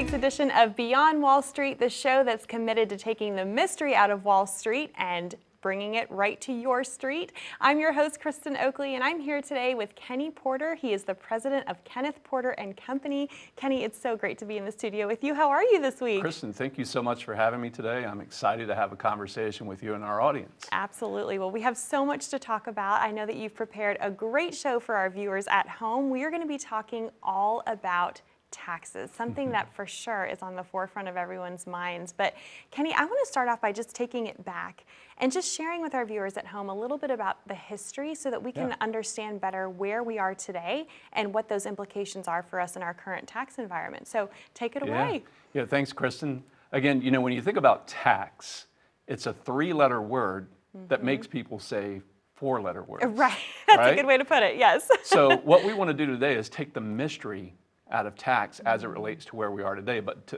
week's edition of Beyond Wall Street, the show that's committed to taking the mystery out of Wall Street and bringing it right to your street. I'm your host, Kristen Oakley, and I'm here today with Kenny Porter. He is the president of Kenneth Porter and Company. Kenny, it's so great to be in the studio with you. How are you this week? Kristen, thank you so much for having me today. I'm excited to have a conversation with you and our audience. Absolutely. Well, we have so much to talk about. I know that you've prepared a great show for our viewers at home. We are going to be talking all about taxes, something that for sure is on the forefront of everyone's minds. But Kenny, I want to start off by just taking it back and just sharing with our viewers at home a little bit about the history so that we can understand better where we are today and what those implications are for us in our current tax environment. So take it away. Yeah, thanks, Kristen. Again, you know, when you think about tax, it's a three-letter word that makes people say four-letter words. Right. That's a good way to put it, yes. So what we want to do today is take the mystery out of tax as it relates to where we are today. But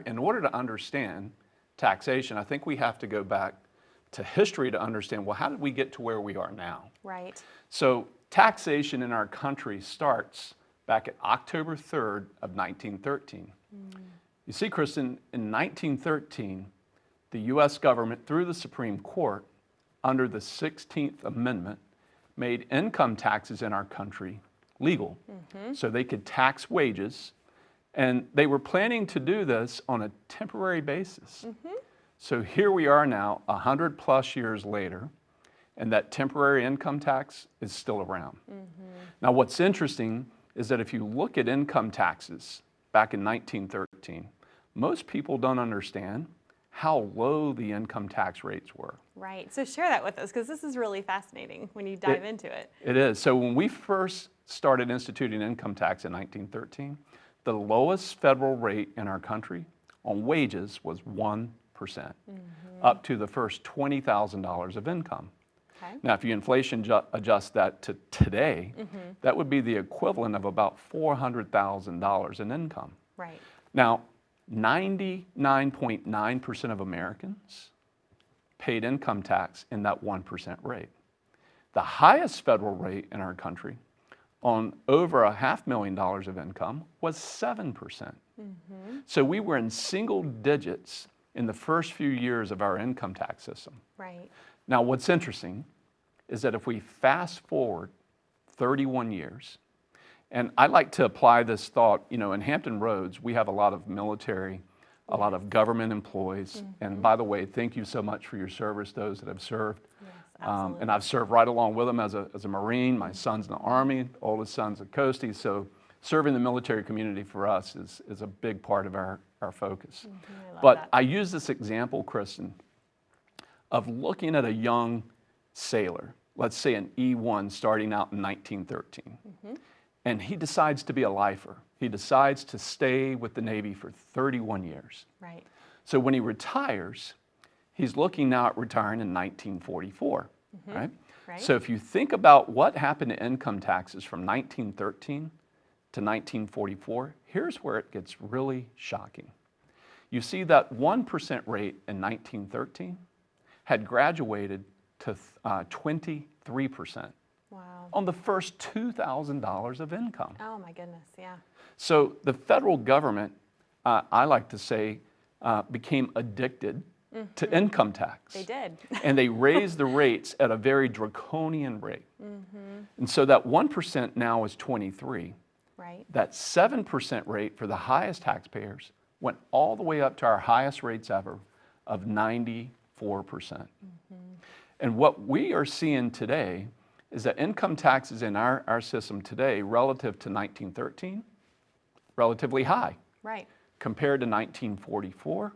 in order to understand taxation, I think we have to go back to history to understand, well, how did we get to where we are now? Right. So taxation in our country starts back at October 3rd of 1913. You see, Kristen, in 1913, the U.S. government, through the Supreme Court, under the 16th Amendment, made income taxes in our country legal, so they could tax wages, and they were planning to do this on a temporary basis. So here we are now, 100 plus years later, and that temporary income tax is still around. Now what's interesting is that if you look at income taxes back in 1913, most people don't understand how low the income tax rates were. Right, so share that with us, because this is really fascinating when you dive into it. It is. So when we first started instituting income tax in 1913, the lowest federal rate in our country on wages was 1%, up to the first $20,000 of income. Okay. Now, if you inflation adjust that to today, that would be the equivalent of about $400,000 in income. Right. Now, 99.9% of Americans paid income tax in that 1% rate. The highest federal rate in our country on over $500,000 of income was 7%. So we were in single digits in the first few years of our income tax system. Right. Now what's interesting is that if we fast forward 31 years, and I like to apply this thought, you know, in Hampton Roads, we have a lot of military, a lot of government employees. And by the way, thank you so much for your service, those that have served. Yes, and I've served right along with them as a Marine. My son's in the Army, oldest son's a Coastie. So serving the military community for us is a big part of our focus. I use this example, Kristen, of looking at a young sailor, let's say an E1 starting out in 1913. And he decides to be a lifer. He decides to stay with the Navy for 31 years. Right. So when he retires, he's looking now at retiring in 1944, right? So if you think about what happened to income taxes from 1913 to 1944, here's where it gets really shocking. You see that 1% rate in 1913 had graduated to 23%. Wow. On the first $2,000 of income. Oh my goodness, yeah. So the federal government, I like to say, became addicted to income tax. They did. And they raised the rates at a very draconian rate. And so that 1% now is 23. Right. That 7% rate for the highest taxpayers went all the way up to our highest rates ever of 94%. And what we are seeing today is that income taxes in our system today relative to 1913, relatively high. Right. Compared to 1944,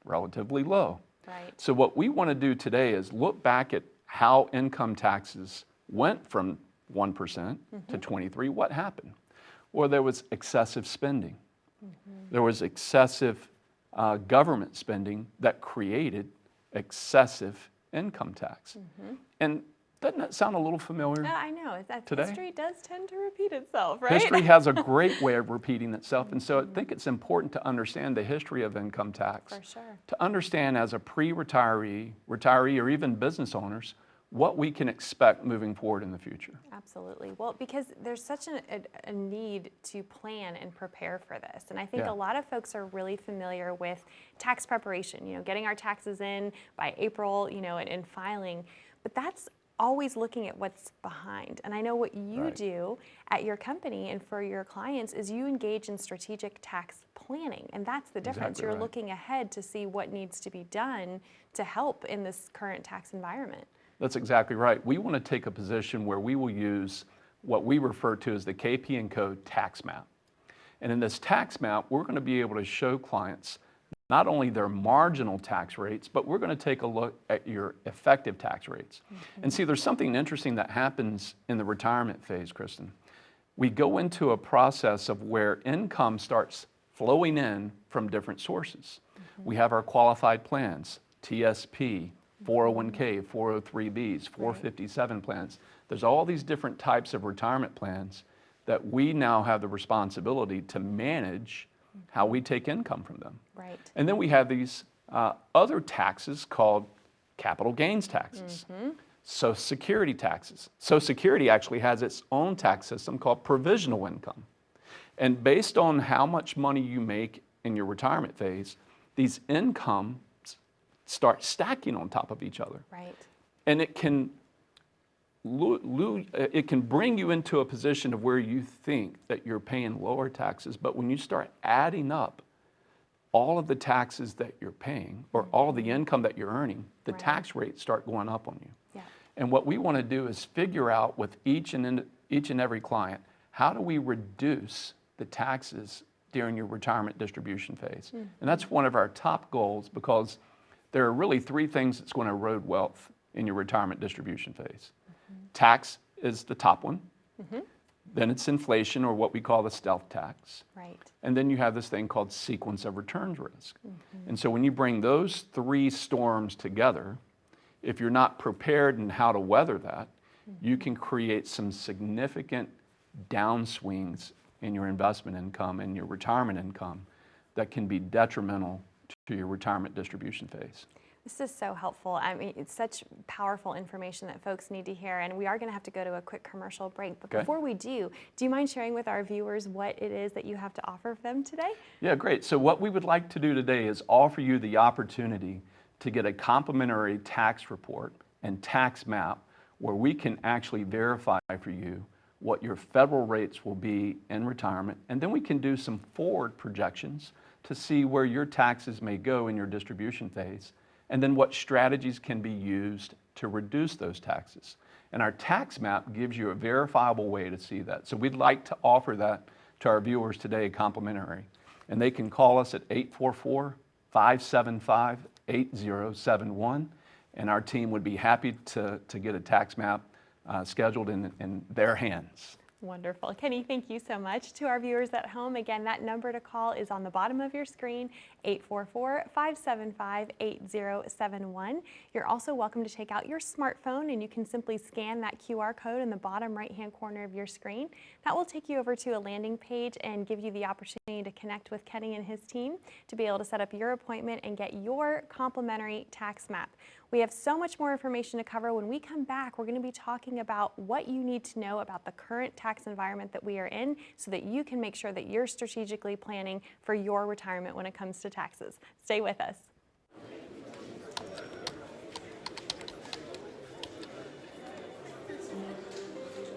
relatively low. Right. So what we want to do today is look back at how income taxes went from 1% to 23. What happened? Well, there was excessive spending. There was excessive government spending that created excessive income tax. And doesn't that sound a little familiar? Yeah, I know. Today? History does tend to repeat itself, right? History has a great way of repeating itself, and so I think it's important to understand the history of income tax. For sure. To understand as a pre-retiree, retiree, or even business owners, what we can expect moving forward in the future. Absolutely. Well, because there's such a need to plan and prepare for this. And I think Yeah. a lot of folks are really familiar with tax preparation, getting our taxes in by April, and filing. But that's always looking at what's behind. And I know what you Right. do at your company and for your clients is you engage in strategic tax planning. And that's the difference. Exactly You're right. looking ahead to see what needs to be done to help in this current tax environment. That's exactly right. We want to take a position where we will use what we refer to as the KP&Co tax map. And in this tax map, we're going to be able to show clients not only their marginal tax rates, but we're going to take a look at your effective tax rates. And see, there's something interesting that happens in the retirement phase, Kristen. We go into a process of where income starts flowing in from different sources. We have our qualified plans, TSP, 401k, 403bs, 457 plans. There's all these different types of retirement plans that we now have the responsibility to manage how we take income from them. Right. And then we have these other taxes called capital gains taxes, Social Security taxes. Social Security actually has its own tax system called provisional income. And based on how much money you make in your retirement phase, these incomes start stacking on top of each other. Right. And it can bring you into a position of where you think that you're paying lower taxes, but when you start adding up all of the taxes that you're paying or all of the income that you're earning, the Right. tax rates start going up on you. Yeah. And what we want to do is figure out with each and every client, how do we reduce the taxes during your retirement distribution phase? And that's one of our top goals, because there are really three things that's going to erode wealth in your retirement distribution phase. Tax is the top one. Then it's inflation, or what we call the stealth tax. Right. And then you have this thing called sequence of returns risk. And so when you bring those three storms together, if you're not prepared in how to weather that, you can create some significant downswings in your investment income and your retirement income that can be detrimental to your retirement distribution phase. This is so helpful. I mean, it's such powerful information that folks need to hear, and we are going to have to go to a quick commercial break. But Okay. before we do you mind sharing with our viewers what it is that you have to offer them today? Yeah, great. So what we would like to do today is offer you the opportunity to get a complimentary tax report and tax map where we can actually verify for you what your federal rates will be in retirement, and then we can do some forward projections to see where your taxes may go in your distribution phase, and then what strategies can be used to reduce those taxes. And our tax map gives you a verifiable way to see that. So we'd like to offer that to our viewers today complimentary. And they can call us at 844-575-8071, and our team would be happy to get a tax map scheduled in their hands. Wonderful. Kenny, thank you so much. To our viewers at home, again, that number to call is on the bottom of your screen, 844-575-8071. You're also welcome to take out your smartphone, and you can simply scan that QR code in the bottom right-hand corner of your screen. That will take you over to a landing page and give you the opportunity to connect with Kenny and his team to be able to set up your appointment and get your complimentary tax map. We have so much more information to cover. When we come back, we're going to be talking about what you need to know about the current tax environment that we are in so that you can make sure that you're strategically planning for your retirement when it comes to taxes. Stay with us.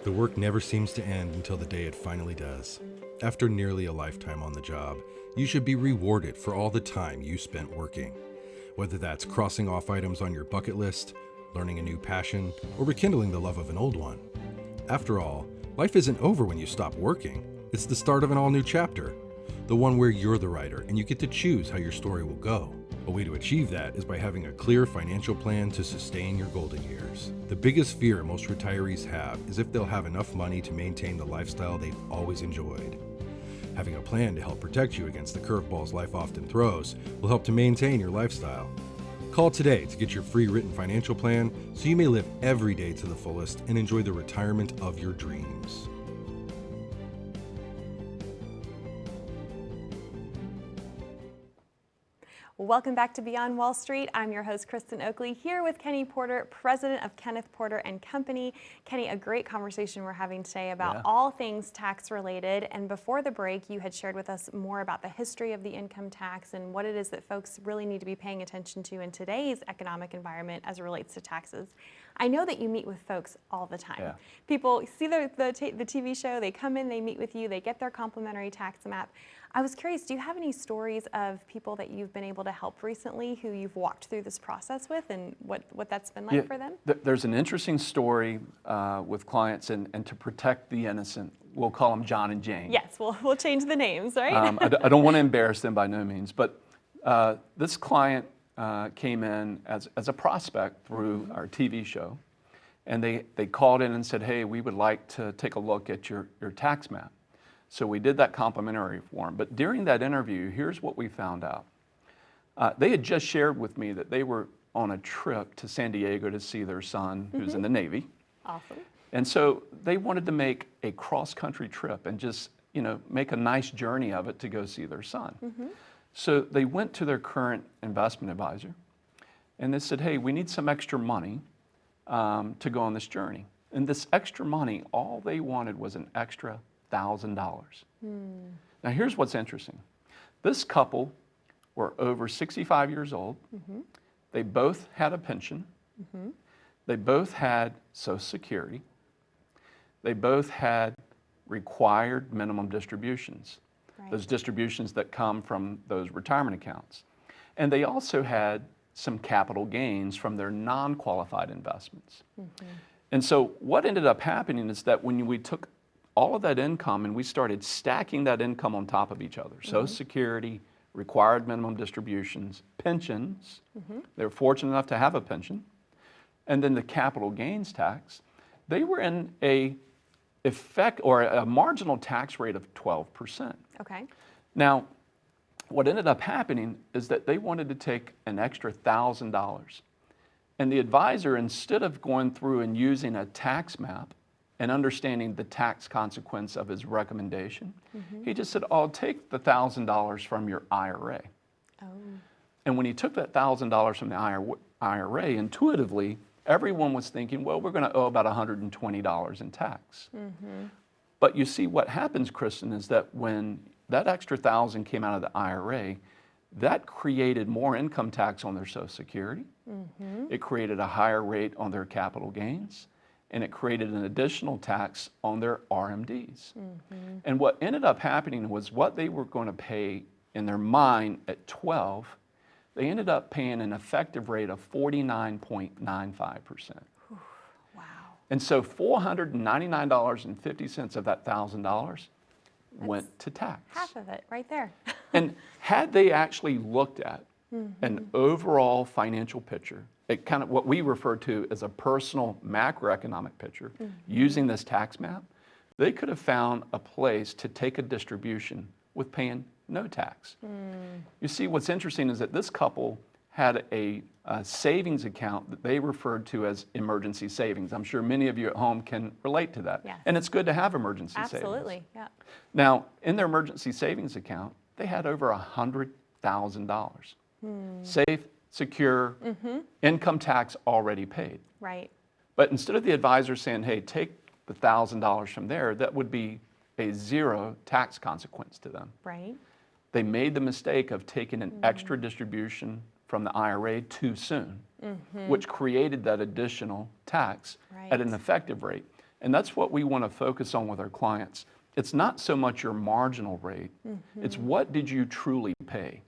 The work never seems to end until the day it finally does. After nearly a lifetime on the job, you should be rewarded for all the time you spent working. Whether that's crossing off items on your bucket list, learning a new passion, or rekindling the love of an old one. After all, life isn't over when you stop working. It's the start of an all-new chapter. The one where you're the writer and you get to choose how your story will go. A way to achieve that is by having a clear financial plan to sustain your golden years. The biggest fear most retirees have is if they'll have enough money to maintain the lifestyle they've always enjoyed. Having a plan to help protect you against the curveballs life often throws will help to maintain your lifestyle. Call today to get your free written financial plan so you may live every day to the fullest and enjoy the retirement of your dreams. Welcome back to Beyond Wall Street. I'm your host, Kristen Oakley, here with Kenny Porter, president of Kenneth Porter and Company. Kenny, a great conversation we're having today about all things tax related. And before the break, you had shared with us more about the history of the income tax and what it is that folks really need to be paying attention to in today's economic environment as it relates to taxes. I know that you meet with folks all the time. People see the TV show, they come in, they meet with you, they get their complimentary tax map. I was curious, do you have any stories of people that you've been able to help recently who you've walked through this process with and what that's been like for them? There's an interesting story with clients, and to protect the innocent, we'll call them John and Jane. Yes, we'll change the names, right? I don't want to embarrass them by no means, but this client came in as a prospect through our TV show, and they called in and said, hey, we would like to take a look at your tax map. So we did that complimentary form. But during that interview, here's what we found out. They had just shared with me that they were on a trip to San Diego to see their son, who's in the Navy. Awesome. And so they wanted to make a cross-country trip and just, make a nice journey of it to go see their son. So they went to their current investment advisor, and they said, hey, we need some extra money to go on this journey. And this extra money, all they wanted was an extra $1,000. Now here's what's interesting. This couple were over 65 years old. They both had a pension. They both had Social Security. They both had required minimum distributions, those distributions that come from those retirement accounts. And they also had some capital gains from their non-qualified investments. And so what ended up happening is that when we took all of that income and we started stacking that income on top of each other, Social Security, required minimum distributions, pensions, they were fortunate enough to have a pension, and then the capital gains tax, they were in a marginal tax rate of 12%. Okay. Now, what ended up happening is that they wanted to take an extra $1,000. And the advisor, instead of going through and using a tax map and understanding the tax consequence of his recommendation, he just said, I'll take the $1,000 from your IRA. And when he took that $1,000 from the IRA, intuitively, everyone was thinking, well, we're going to owe about $120 in tax. But you see, what happens, Kristen, is that when that extra $1,000 came out of the IRA, that created more income tax on their Social Security. It created a higher rate on their capital gains, and it created an additional tax on their RMDs. And what ended up happening was what they were going to pay in their mind at 12, they ended up paying an effective rate of 49.95%. Wow. And so $499.50 of that $1,000 went to tax. Half of it right there. And had they actually looked at an overall financial picture, it kind of what we refer to as a personal macroeconomic picture, using this tax map, they could have found a place to take a distribution with paying no tax. You see, what's interesting is that this couple had a savings account that they referred to as emergency savings. I'm sure many of you at home can relate to that. Yes. And it's good to have emergency savings. Absolutely, yeah. Now, in their emergency savings account, they had over $100,000. Safe, secure, income tax already paid. Right. But instead of the advisor saying, hey, take the $1,000 from there, that would be a zero tax consequence to them. Right. They made the mistake of taking an extra distribution from the IRA too soon, which created that additional tax at an effective rate. And that's what we want to focus on with our clients. It's not so much your marginal rate, it's what did you truly pay.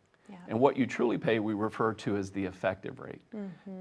And what you truly pay, we refer to as the effective rate.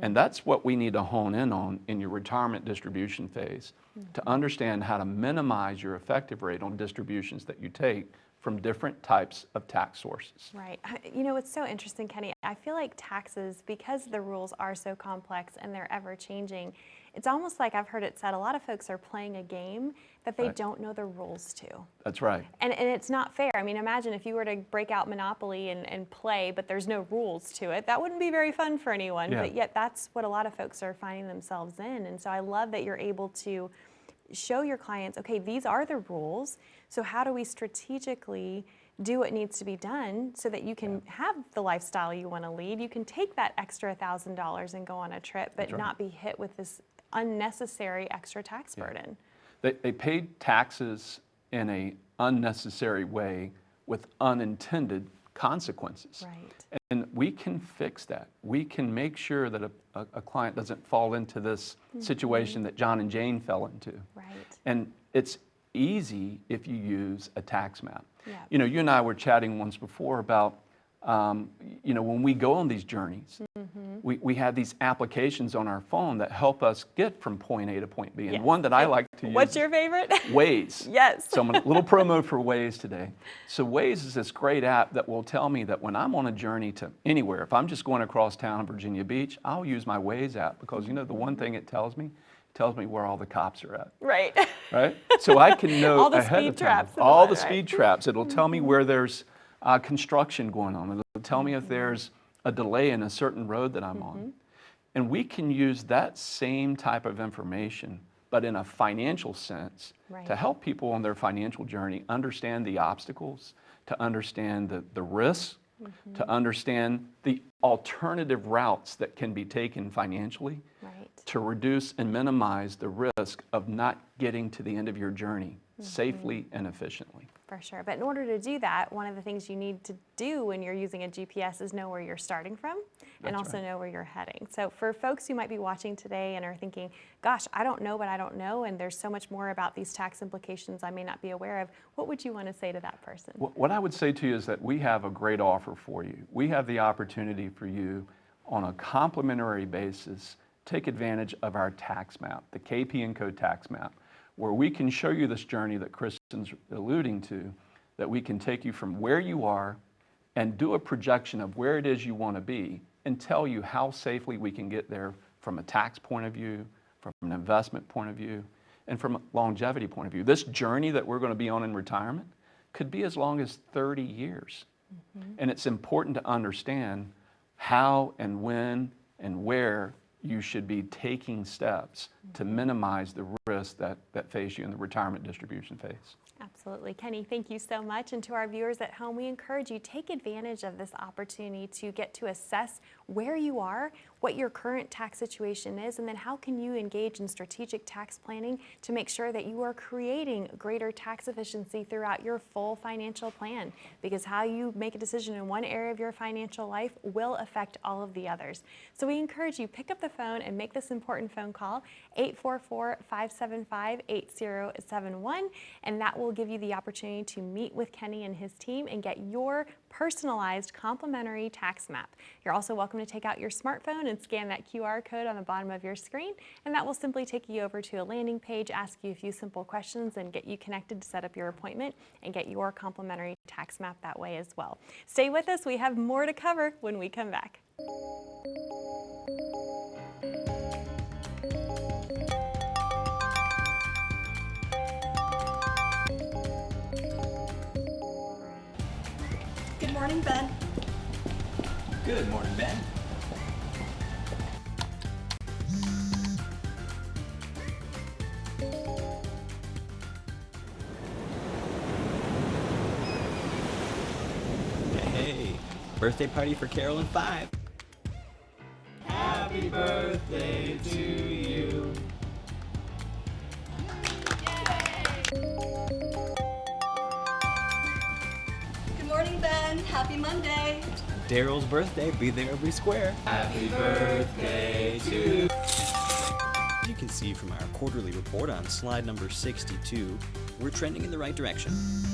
And that's what we need to hone in on in your retirement distribution phase, to understand how to minimize your effective rate on distributions that you take from different types of tax sources. Right. You know, it's so interesting, Kenny. I feel like taxes, because the rules are so complex and they're ever changing, it's almost like I've heard it said, a lot of folks are playing a game that they don't know the rules to. That's right. And it's not fair. I mean, imagine if you were to break out Monopoly and play, but there's no rules to it. That wouldn't be very fun for anyone, but yet that's what a lot of folks are finding themselves in. And so I love that you're able to show your clients, okay, these are the rules, so how do we strategically do what needs to be done so that you can have the lifestyle you want to lead. You can take that extra $1,000 and go on a trip, but not be hit with this unnecessary extra tax burden. They paid taxes in a unnecessary way with unintended consequences. Right. And we can fix that. We can make sure that a client doesn't fall into this situation that John and Jane fell into. Right. And it's easy if you use a tax map. Yeah. You know, you and I were chatting once before about, you know, when we go on these journeys, we have these applications on our phone that help us get from point A to point B. And Yes. one that I like to use What's is your favorite? Waze. Yes. So I'm a little promo for Waze today. So Waze is this great app that will tell me that when I'm on a journey to anywhere, if I'm just going across town in Virginia Beach, I'll use my Waze app because, you know, the one thing it tells me where all the cops are at. Right. Right? So I can know All the ahead speed of time. traps and All all the that, right? speed traps. It'll tell me where there's construction going on. It'll tell me if there's a delay in a certain road that I'm on. And we can use that same type of information, but in a financial sense, Right. to help people on their financial journey understand the obstacles, to understand the risks, to understand the alternative routes that can be taken financially, Right. to reduce and minimize the risk of not getting to the end of your journey safely and efficiently. For sure. But in order to do that, one of the things you need to do when you're using a GPS is know where you're starting from and That's also right. know where you're heading. So for folks who might be watching today and are thinking, gosh, I don't know what I don't know, and there's so much more about these tax implications I may not be aware of, what would you want to say to that person? What I would say to you is that we have a great offer for you. We have the opportunity for you on a complimentary basis, take advantage of our tax map, the KP & Co tax map, where we can show you this journey that Kristen's alluding to, that we can take you from where you are and do a projection of where it is you want to be and tell you how safely we can get there from a tax point of view, from an investment point of view, and from a longevity point of view. This journey that we're going to be on in retirement could be as long as 30 years. And it's important to understand how and when and where you should be taking steps to minimize the risks that face you in the retirement distribution phase. Absolutely. Kenny, thank you so much. And to our viewers at home, we encourage you, take advantage of this opportunity to get to assess where you are, what your current tax situation is, and then how can you engage in strategic tax planning to make sure that you are creating greater tax efficiency throughout your full financial plan. Because how you make a decision in one area of your financial life will affect all of the others. So we encourage you, pick up the phone and make this important phone call, 844-575-8071, and that will give you the opportunity to meet with Kenny and his team and get your personalized complimentary tax map. You're also welcome to take out your smartphone and scan that QR code on the bottom of your screen, and that will simply take you over to a landing page, ask you a few simple questions, and get you connected to set up your appointment and get your complimentary tax map that way as well. Stay with us. We have more to cover when we come back. Good morning, Ben. Good morning, Ben. Hey, birthday party for Carol and 5. Happy birthday to you. Good morning, Ben. Happy Monday. Daryl's birthday, be there every square. Happy birthday to you. As you can see from our quarterly report on slide number 62, we're trending in the right direction.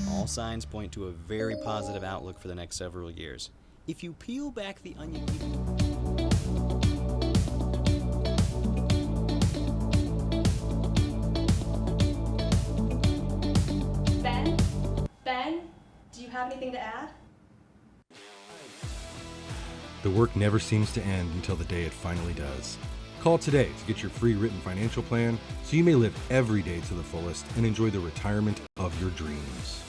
All signs point to a very positive outlook for the next several years. If you peel back the onion even... Ben, do you have anything to add? The work never seems to end until the day it finally does. Call today to get your free written financial plan so you may live every day to the fullest and enjoy the retirement of your dreams.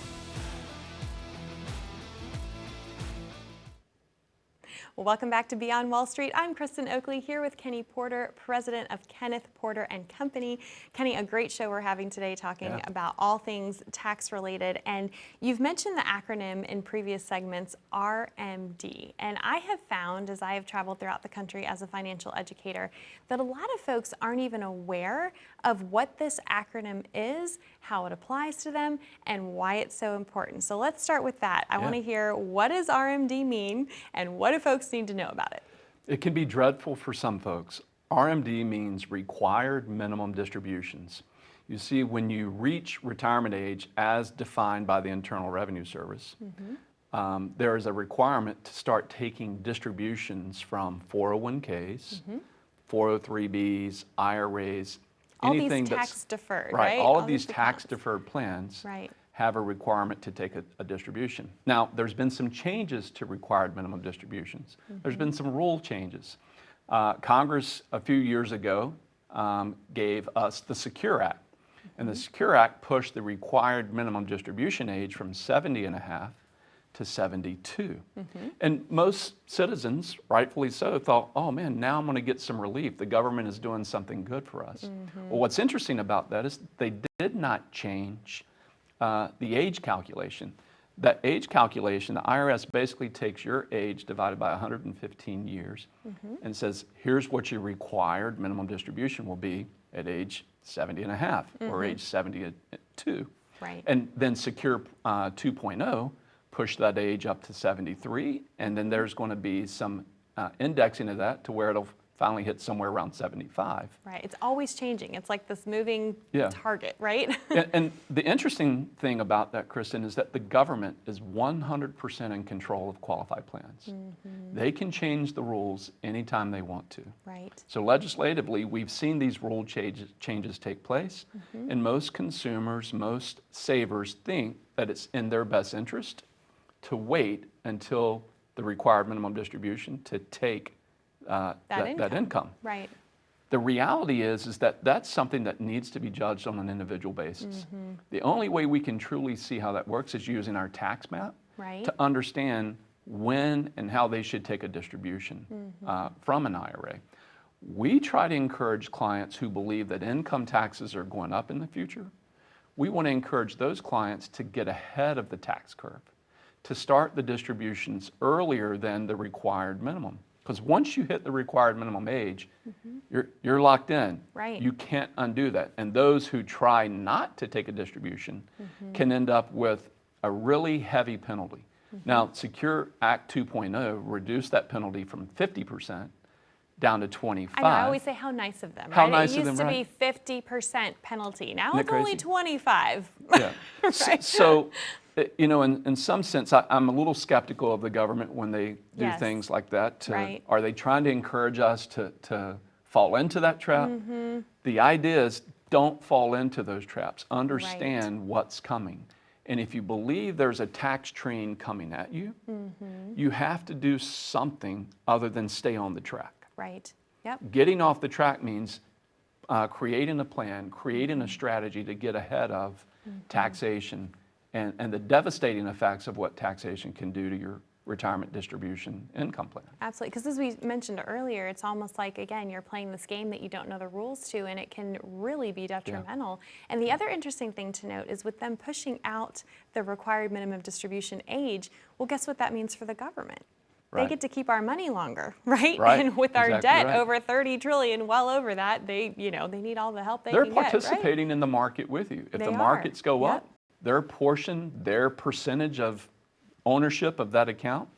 Well, welcome back to Beyond Wall Street. I'm Kristen Oakley here with Kenny Porter, president of Kenneth Porter and Company. Kenny, a great show we're having today talking about all things tax related. And you've mentioned the acronym in previous segments, RMD. And I have found, as I have traveled throughout the country as a financial educator, that a lot of folks aren't even aware of what this acronym is, how it applies to them, and why it's so important. So let's start with that. I want to hear, what does RMD mean, and what do folks need to know about it? It can be dreadful for some folks. RMD means required minimum distributions. You see, when you reach retirement age as defined by the Internal Revenue Service, there is a requirement to start taking distributions from 401ks, 403Bs, IRAs, anything these that's tax deferred, right? right? All of these tax accounts. deferred plans Right. have a requirement to take a distribution. Now, there's been some changes to required minimum distributions. There's been some rule changes. Congress a few years ago gave us the Secure Act. And the Secure Act pushed the required minimum distribution age from 70 and a half to 72. And most citizens, rightfully so, thought, oh man, now I'm going to get some relief. The government is doing something good for us. Well, what's interesting about that is they did not change the age calculation. That age calculation, the IRS basically takes your age divided by 115 years and says, here's what your required minimum distribution will be at age 70 and a half or age 72. Right. And then Secure 2.0 push that age up to 73, and then there's going to be some indexing of that to where it'll finally hit somewhere around 75. Right. It's always changing. It's like this moving target, right? And the interesting thing about that, Kristen, is that the government is 100% in control of qualified plans. They can change the rules anytime they want to. Right. So legislatively, we've seen these rule changes take place, and most consumers, most savers think that it's in their best interest to wait until the required minimum distribution to take that income. Right. The reality is that that's something that needs to be judged on an individual basis. The only way we can truly see how that works is using our tax map to understand when and how they should take a distribution from an IRA. We try to encourage clients who believe that income taxes are going up in the future. We want to encourage those clients to get ahead of the tax curve, to start the distributions earlier than the required minimum. Because once you hit the required minimum age, you're locked in. Right. You can't undo that. And those who try not to take a distribution can end up with a really heavy penalty. Now, Secure Act 2.0 reduced that penalty from 50% down to 25. I know, I always say how nice of them, How right? nice it of used them, to right? be 50% penalty. Now Isn't it's that only crazy? 25. Yeah. Right. So, you know, in some sense, I'm a little skeptical of the government when they do Yes. things like that. Right. Are they trying to encourage us to fall into that trap? The idea is don't fall into those traps. Understand what's coming. And if you believe there's a tax train coming at you, you have to do something other than stay on the track. Right. Yep. Getting off the track means creating a plan, creating a strategy to get ahead of taxation and the devastating effects of what taxation can do to your retirement distribution income plan. Absolutely, because as we mentioned earlier, it's almost like, again, you're playing this game that you don't know the rules to, and it can really be detrimental. And the other interesting thing to note is with them pushing out the required minimum distribution age, well, guess what that means for the government? They get to keep our money longer, right? And with our debt over 30 trillion, well over that, they need all the help They're can get, participating in the market with you. If the markets go up, their portion, their percentage of ownership of that account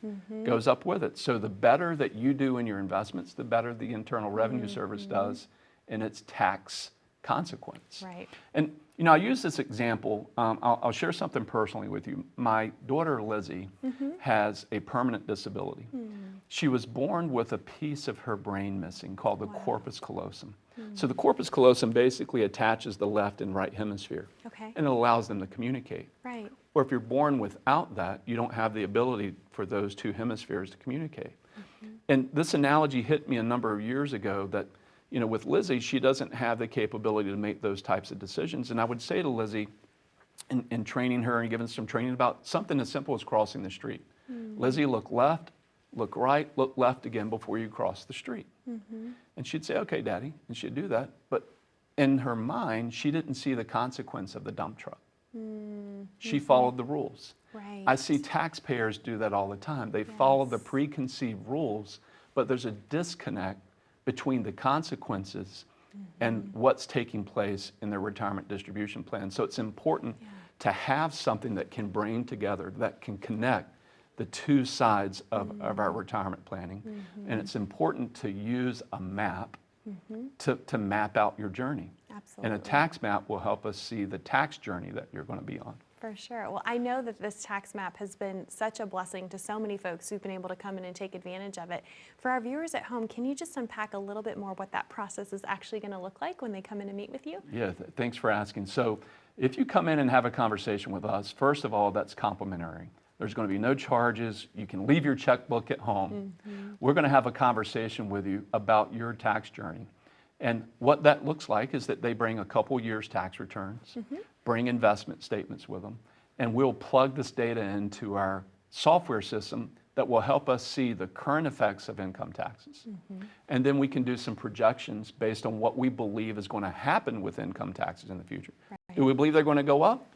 goes up with it. So the better that you do in your investments, the better the Internal Revenue Service does in its tax consequence. Right. And you know, I use this example. I'll share something personally with you. My daughter Lizzie has a permanent disability. She was born with a piece of her brain missing called the corpus callosum. So the corpus callosum basically attaches the left and right hemisphere, and it allows them to communicate. Right. Or if you're born without that, you don't have the ability for those two hemispheres to communicate. And this analogy hit me a number of years ago that, you know, with Lizzie, she doesn't have the capability to make those types of decisions. And I would say to Lizzie, in training her and giving some training about something as simple as crossing the street, Lizzie, look left, look right, look left again before you cross the street. And she'd say, okay, Daddy, and she'd do that. But in her mind, she didn't see the consequence of the dump truck. She followed the rules. Right. I see taxpayers do that all the time. They follow the preconceived rules, but there's a disconnect between the consequences and what's taking place in their retirement distribution plan. So it's important to have something that can bring together, that can connect the two sides of our retirement planning. And it's important to use a map to map out your journey. Absolutely. And a tax map will help us see the tax journey that you're going to be on. For sure. Well, I know that this tax map has been such a blessing to so many folks who've been able to come in and take advantage of it. For our viewers at home, can you just unpack a little bit more what that process is actually going to look like when they come in and meet with you? Yeah, thanks for asking. So if you come in and have a conversation with us, first of all, that's complimentary. There's going to be no charges. You can leave your checkbook at home. We're going to have a conversation with you about your tax journey. And what that looks like is that they bring a couple years tax returns, bring investment statements with them, and we'll plug this data into our software system that will help us see the current effects of income taxes. And then we can do some projections based on what we believe is going to happen with income taxes in the future. Do we believe they're going to go up?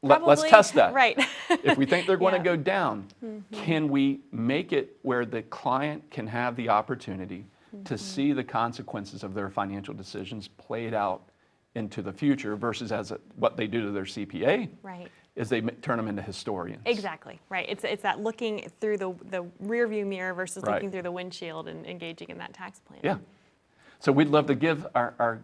Let's Probably, test that. right. If we think they're going Yeah. to go down, can we make it where the client can have the opportunity to see the consequences of their financial decisions played out into the future versus what they do to their CPA Right. is they turn them into historians. Exactly, right. It's that looking through the rear view mirror versus Right. looking through the windshield and engaging in that tax plan. Yeah. So we'd love to give our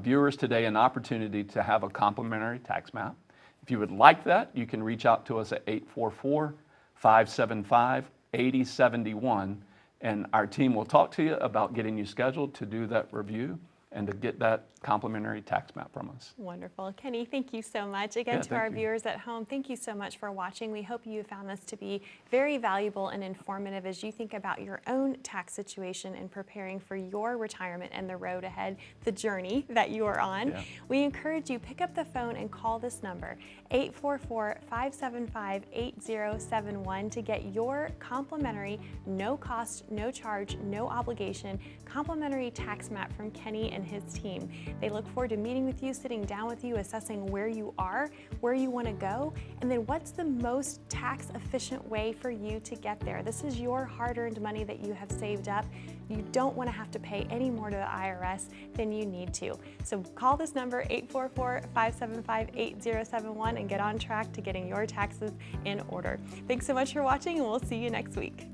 viewers today an opportunity to have a complimentary tax map. If you would like that, you can reach out to us at 844-575-8071, and our team will talk to you about getting you scheduled to do that review and to get that complimentary tax map from us. Wonderful. Kenny, thank you so much. Again, Yeah, to our thank you. viewers at home, thank you so much for watching. We hope you found this to be very valuable and informative as you think about your own tax situation and preparing for your retirement and the road ahead, the journey that you are on. Yeah. We encourage you, pick up the phone and call this number, 844-575-8071, to get your complimentary, no cost, no charge, no obligation, complimentary tax map from Kenny and his team. They look forward to meeting with you, sitting down with you, assessing where you are, where you want to go, and then what's the most tax efficient way for you to get there. This is your hard-earned money that you have saved up. You don't want to have to pay any more to the IRS than you need to. So call this number, 844-575-8071, and get on track to getting your taxes in order. Thanks so much for watching, and we'll see you next week.